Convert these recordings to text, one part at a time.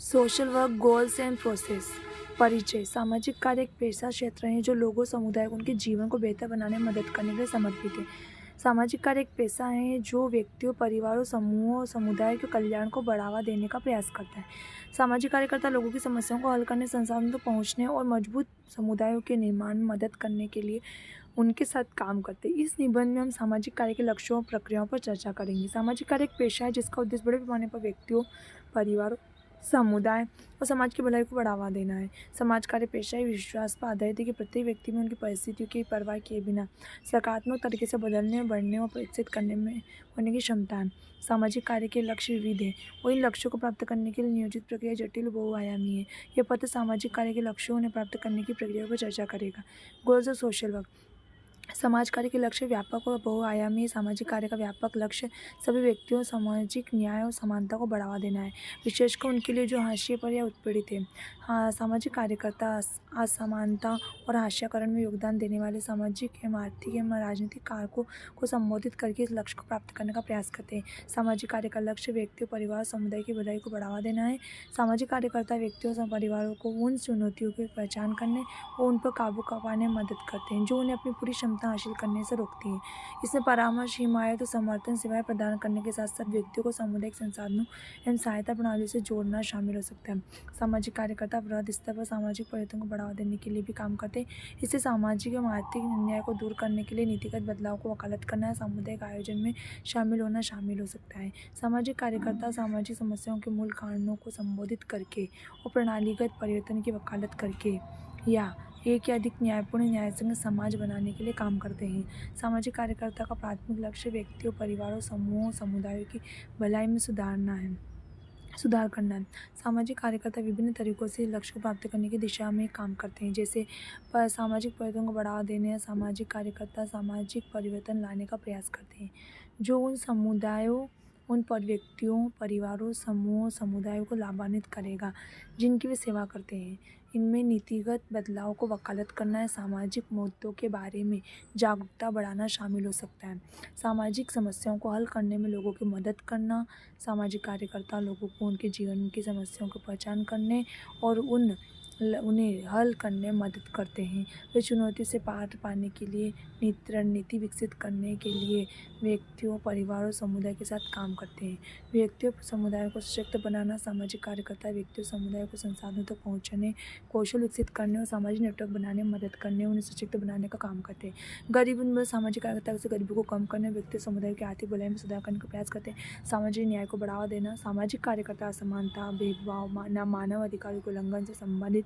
Social work goals and process. परिचय। सामाजिक कार्य एक पेशा क्षेत्र है जो लोगों, समुदाय को उनके जीवन को बेहतर बनाने में मदद करने के लिए समर्पित है। सामाजिक कार्य एक पेशा है जो व्यक्तियों, परिवारों, समूहों और समुदाय के कल्याण को बढ़ावा देने का प्रयास करता है। सामाजिक कार्यकर्ता लोगों की समस्याओं को हल करने, संसाधनों तक पहुंचने और मजबूत समुदायों के निर्माण में मदद करने के लिए उनके साथ काम करते हैं। इस निबंध में हम सामाजिक कार्य के लक्ष्यों और प्रक्रियाओं पर चर्चा करेंगे। सामाजिक कार्य एक पेशा है जिसका उद्देश्य बड़े पैमाने पर व्यक्तियों, परिवारों, समुदाय और समाज की भलाई को बढ़ावा देना है। समाज कार्य पेशा विश्वास पर आधारित है कि प्रत्येक व्यक्ति में उनकी परिस्थितियों की परवाह किए बिना सकारात्मक तरीके से बदलने, बढ़ने और विकसित करने में होने की क्षमता है। सामाजिक कार्य के लक्ष्य विविध हैं और इन लक्ष्यों को प्राप्त करने के लिए नियोजित प्रक्रिया जटिल और बहुआयामी है। यह पत्र सामाजिक कार्य के लक्ष्यों उन्हें प्राप्त करने की प्रक्रिया पर चर्चा करेगा। Goals of social work. समाज कार्य के लक्ष्य व्यापक और बहुआयामी। सामाजिक कार्य का व्यापक लक्ष्य सभी व्यक्तियों, सामाजिक न्याय और समानता को बढ़ावा देना है, विशेषकर उनके लिए जो हाशिए पर या उत्पीड़ित है। हाँ, सामाजिक कार्यकर्ता असमानता और हाशियाकरण में योगदान देने वाले सामाजिक एवं आर्थिक एवं राजनीतिक कारकों को संबोधित करके इस लक्ष्य को प्राप्त करने का प्रयास करते हैं। सामाजिक कार्य का लक्ष्य व्यक्तियों, परिवार, समुदाय की भलाई को बढ़ावा देना है। सामाजिक कार्यकर्ता व्यक्तियों और परिवारों को उन चुनौतियों की पहचान करने और उन पर काबू पाने में मदद करते हैं जो उन्हें अपनी पूरी क्षमता हासिल करने से रोकती है। इसमें परामर्श, हिमायत और समर्थन सेवाएं प्रदान करने के साथ साथ व्यक्तियों को सामुदायिक संसाधनों एवं सहायता प्रणाली से जोड़ना शामिल हो सकता है। सामाजिक कार्यकर्ता वृहद स्तर पर सामाजिक परिवर्तन को बढ़ावा देने के लिए भी काम करते हैं। इससे सामाजिक एवं आर्थिक अन्याय को दूर करने के लिए नीतिगत बदलाव को वकालत करना या सामुदायिक आयोजन में शामिल होना शामिल हो सकता है। सामाजिक कार्यकर्ता सामाजिक समस्याओं के मूल कारणों को संबोधित करके और प्रणालीगत परिवर्तन की वकालत करके या एक या अधिक न्यायपूर्ण न्यायसंगत समाज बनाने के लिए काम करते हैं। सामाजिक कार्यकर्ता का प्राथमिक लक्ष्य व्यक्तियों, परिवारों, समूहों, समुदायों की भलाई में सुधार करना है। सामाजिक कार्यकर्ता विभिन्न तरीकों से लक्ष्य को प्राप्त करने की दिशा में काम करते हैं, जैसे सामाजिक परिवर्तन को बढ़ावा देने या सामाजिक कार्यकर्ता सामाजिक परिवर्तन लाने का प्रयास करते हैं जो उन समुदायों, उन व्यक्तियों, परिवारों, समूहों, समुदायों को लाभान्वित करेगा जिनकी वे सेवा करते हैं। इनमें नीतिगत बदलाव को वकालत करना या सामाजिक मुद्दों के बारे में जागरूकता बढ़ाना शामिल हो सकता है। सामाजिक समस्याओं को हल करने में लोगों की मदद करना। सामाजिक कार्यकर्ता लोगों को उनके जीवन की समस्याओं की पहचान करने और उन्हें हल करने में मदद करते हैं। वे चुनौती से पार पाने के लिए रणनीति विकसित करने के लिए व्यक्तियों, परिवारों, समुदाय के साथ काम करते हैं। व्यक्तियों, समुदाय को सशक्त बनाना। सामाजिक कार्यकर्ता व्यक्तियों, समुदाय को संसाधनों तक पहुँचने, कौशल विकसित करने और सामाजिक नेटवर्क बनाने में मदद करने, उन्हें सशक्त बनाने का काम करते हैं। गरीबी में सामाजिक कार्यकर्ता से गरीबी को कम करने, व्यक्ति, समुदाय की आर्थिक भलाई में सुधार करने का प्रयास करते हैं। सामाजिक न्याय को बढ़ावा देना। सामाजिक कार्यकर्ता असमानता, भेदभाव, मानव अधिकारों के उल्लंघन से संबंधित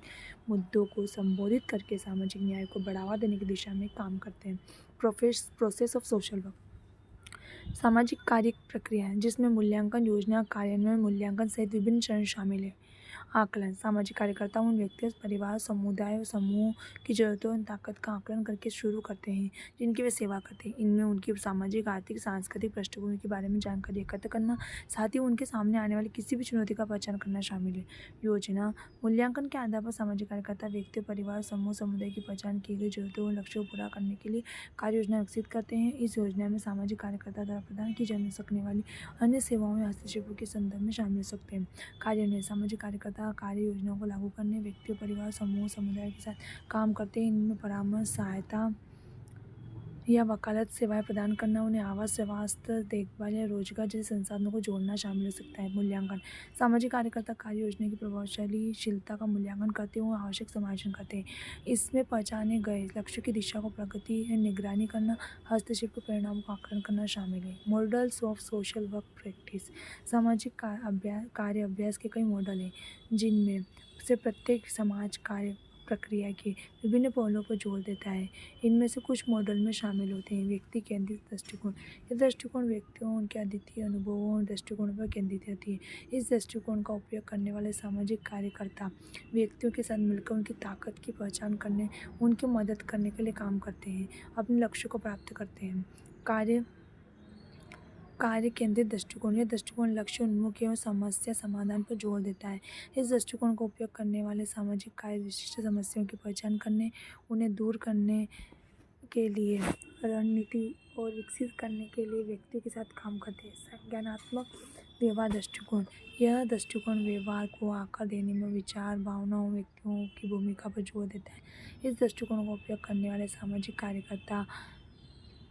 मुद्दों को संबोधित करके सामाजिक न्याय को बढ़ावा देने की दिशा में काम करते हैं। Process of social work. सामाजिक कार्य प्रक्रिया है जिसमें मूल्यांकन, योजना, कार्यान्वयन, मूल्यांकन सहित विभिन्न चरण शामिल है। आकलन। सामाजिक कार्यकर्ता उन व्यक्तियों, परिवार, समुदाय और समूहों की जरूरतों और ताकत का आकलन करके शुरू करते हैं जिनकी वे सेवा करते हैं। इनमें उनकी सामाजिक, आर्थिक, सांस्कृतिक पृष्ठभूमि के बारे में जानकारी एकत्र करना, साथ ही उनके सामने आने वाली किसी भी चुनौती का पहचान करना शामिल है। योजना। मूल्यांकन के आधार पर सामाजिक कार्यकर्ता व्यक्तियों, परिवार, समूह, समुदाय की पहचान की गई जरूरतों और लक्ष्यों को पूरा करने के लिए कार्य योजना विकसित करते हैं। इस योजना में सामाजिक कार्यकर्ता द्वारा प्रदान की जा सकने वाली अन्य सेवाओं या हस्तक्षेपों के संदर्भ में शामिल हो सकते हैं। कार्यान्वयन। सामाजिक कार्यकर्ता कार्य योजनाओं को लागू करने व्यक्तियों, परिवार, समूह, समुदाय के साथ काम करते हैं। इनमें परामर्श, सहायता या वकालत सेवाएं प्रदान करना, उन्हें आवास, स्वास्थ्य, देखभाल या रोजगार जैसे संसाधनों को जोड़ना शामिल हो सकता है। मूल्यांकन। सामाजिक कार्यकर्ता कार्य योजना की प्रभावशीलता का मूल्यांकन करते हैं और आवश्यक समायोजन करते हैं। इसमें पहचाने गए लक्ष्यों की दिशा को प्रगति या निगरानी करना, हस्तक्षेप के परिणामों का आकलन करना शामिल है। Models of social work practice. सामाजिक कार्य अभ्यास के कई मॉडल हैं जिनमें से प्रत्येक समाज कार्य प्रक्रिया के विभिन्न पहलुओं पर जोर देता है। इनमें से कुछ मॉडल में शामिल होते हैं। व्यक्ति केंद्रित दृष्टिकोण। यह दृष्टिकोण व्यक्तियों, उनके अद्वितीय अनुभवों और दृष्टिकोणों पर केंद्रित रहती है। इस दृष्टिकोण का उपयोग करने वाले सामाजिक कार्यकर्ता व्यक्तियों के साथ मिलकर उनकी ताकत की पहचान करने, उनकी मदद करने के लिए काम करते हैं, अपने लक्ष्य को प्राप्त करते हैं। कार्य केंद्रित दृष्टिकोण। यह दृष्टिकोण लक्ष्य उन्मुख एवं समस्या समाधान पर जोर देता है। इस दृष्टिकोण का उपयोग करने वाले सामाजिक कार्य विशिष्ट समस्याओं की पहचान करने, उन्हें दूर करने के लिए रणनीति और विकसित करने के लिए व्यक्तियों के साथ काम करते हैं। संज्ञानात्मक व्यवहार दृष्टिकोण। यह दृष्टिकोण व्यवहार को आकार देने में विचार, भावनाओं, व्यक्तियों की भूमिका पर जोर देता है। इस दृष्टिकोण का उपयोग करने वाले सामाजिक कार्यकर्ता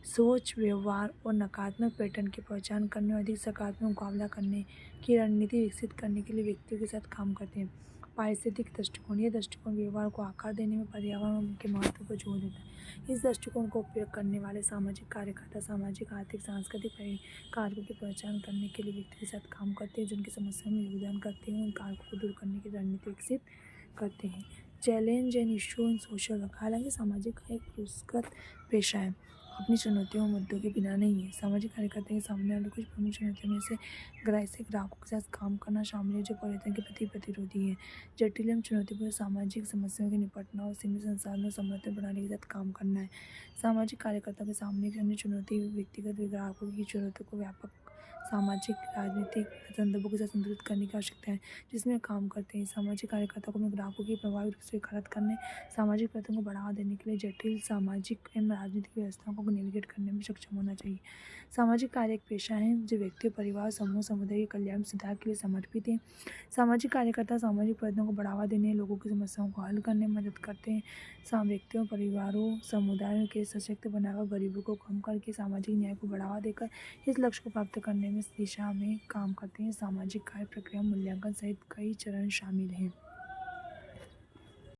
सोच, व्यवहार और नकारात्मक पैटर्न की पहचान करने और अधिक सकारात्मक मुकाबला करने की रणनीति विकसित करने के लिए व्यक्तियों के साथ काम करते हैं। पारिस्थितिक दृष्टिकोण। यह दृष्टिकोण व्यवहार को आकार देने में पर्यावरण के महत्व पर जोर देता है। इस दृष्टिकोण का उपयोग करने वाले सामाजिक कार्यकर्ता सामाजिक, आर्थिक, सांस्कृतिक कारकों की पहचान करने के लिए व्यक्तियों के साथ काम करते हैं, जिनकी समस्याओं में योगदान करते हैं, उन कारकों को दूर करने की रणनीति विकसित करते हैं। Challenge and issue in social work. हालांकि सामाजिक एक पुरस्कृत पेशा है, अपनी चुनौतियों और मुद्दों के बिना नहीं है। सामाजिक कार्यकर्ता के सामने वाली कुछ प्रमुख चुनौतियों में से ग्राहकों के साथ काम करना शामिल है, जो परिवर्तन के प्रति प्रतिरोधी है। जटिल एवं चुनौतीपूर्ण सामाजिक समस्याओं के निपटना और सीमित संसाधनों समर्थन प्रणाली के साथ काम करना है। सामाजिक कार्यकर्ता के सामने एक अन्य चुनौती व्यक्तिगत ग्राहकों की जरूरतों को व्यापक सामाजिक राजनीतिक संदर्भों के साथ संतुलित करने की आवश्यकता है, जिसमें काम करते हैं। सामाजिक कार्यकर्ता को अपने ग्राहकों की प्रभावी रूप से स्वीकार करने, सामाजिक प्रथाओं को बढ़ावा देने के लिए जटिल सामाजिक एवं राजनीतिक व्यवस्थाओं को नेविगेट करने में सक्षम होना चाहिए। सामाजिक कार्य एक पेशा है जो व्यक्ति, परिवार, समूह, समुदाय के कल्याण सुधार के लिए समर्पित है। सामाजिक कार्यकर्ता सामाजिक प्रथाओं को बढ़ावा देने, लोगों की समस्याओं को हल करने में मदद करते हैं। व्यक्तियों, परिवारों, समुदायों के सशक्त बनाकर गरीबों को कम करके सामाजिक न्याय को बढ़ावा देकर इस लक्ष्य को प्राप्त करने में इस दिशा में काम करते हैं। सामाजिक कार्य प्रक्रिया मूल्यांकन सहित कई चरण शामिल हैं।